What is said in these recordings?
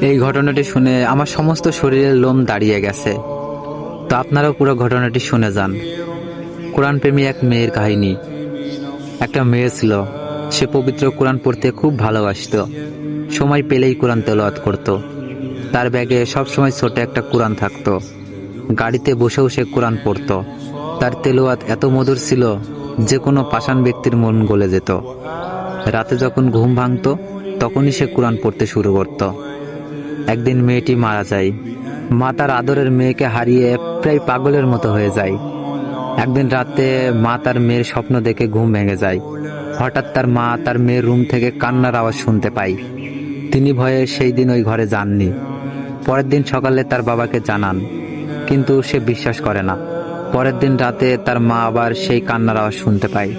এই ঘটনাটি শুনে আমার সমস্ত শরীরের লোম দাঁড়িয়ে গেছে। তো আপনারাও পুরো ঘটনাটি শুনে যান। কোরআন প্রেমী এক মেয়ের কাহিনী। একটা মেয়ে ছিল, সে পবিত্র কোরআন পড়তে খুব ভালোবাসতো। সময় পেলেই কোরআন তেলাওয়াত করত। তার ব্যাগে সবসময় ছোট একটা কোরআন থাকতো। গাড়িতে বসেও সে কোরআন পড়তো। তার তেলাওয়াত এত মধুর ছিল যে কোনো পাষাণ ব্যক্তির মন গলে যেত। রাতে যখন ঘুম ভাঙতো তখনই সে কোরআন পড়তে শুরু করত। একদিন মেয়েটি মারা যায়। মা তার আদরের মেয়েকে হারিয়ে প্রায় পাগলের মতো হয়ে যায়। একদিন রাতে মা তার মেয়ের স্বপ্ন দেখে ঘুম ভেঙে যায়। হঠাৎ তার মা তার মেয়ের রুম থেকে কান্নার আওয়াজ শুনতে পায়। তিনি ভয়ে সেই দিন ওই ঘরে যাননি। পরের দিন সকালে তার বাবাকে জানান, কিন্তু সে বিশ্বাস করে না। পরের দিন রাতে তার মা আবার সেই কান্নার আওয়াজ শুনতে পায়।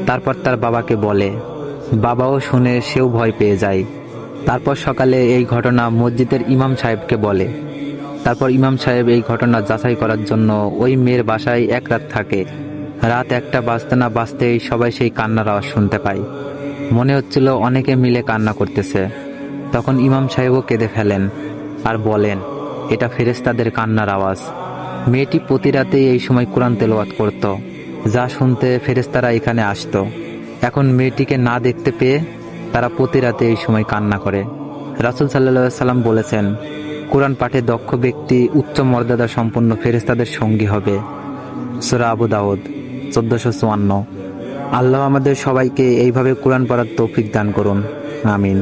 তারপর তার বাবাকে বলে, বাবাও শুনে সেও ভয় পেয়ে যায়। তারপর সকালে এই ঘটনা মসজিদের ইমাম সাহেবকে বলে। তারপর ইমাম সাহেব এই ঘটনা যাচাই করার জন্য ওই মেয়ের বাসায় এক রাত থাকে। রাত 1টা বাজতে না বাজতেই সবাই সেই কান্নার আওয়াজ শুনতে পায়। মনে হচ্ছিল অনেকে মিলে কান্না করতেছে। তখন ইমাম সাহেবও কেঁদে ফেলেন আর বলেন, এটা ফেরেশতাদের কান্নার আওয়াজ। মেয়েটি প্রতি রাতেই এই সময় কোরআন তেলাওয়াত করত, যা শুনতে ফেরেশতারা এখানে আসতো। এখন মেয়েটিকে না দেখতে পেয়ে তারা প্রতি রাতে এই সময় কান্না করে। রাসূল সাল্লাল্লাহু আলাইহি সাল্লাম বলেছেন, কোরআন পাঠে দক্ষ ব্যক্তি উচ্চ মর্যাদা সম্পন্ন ফেরেশতাদের সঙ্গী হবে। সূরা আবু দাউদ 1454। আল্লাহ আমাদের সবাইকে এইভাবে কোরআন পড়ার তৌফিক দান করুন। আমিন।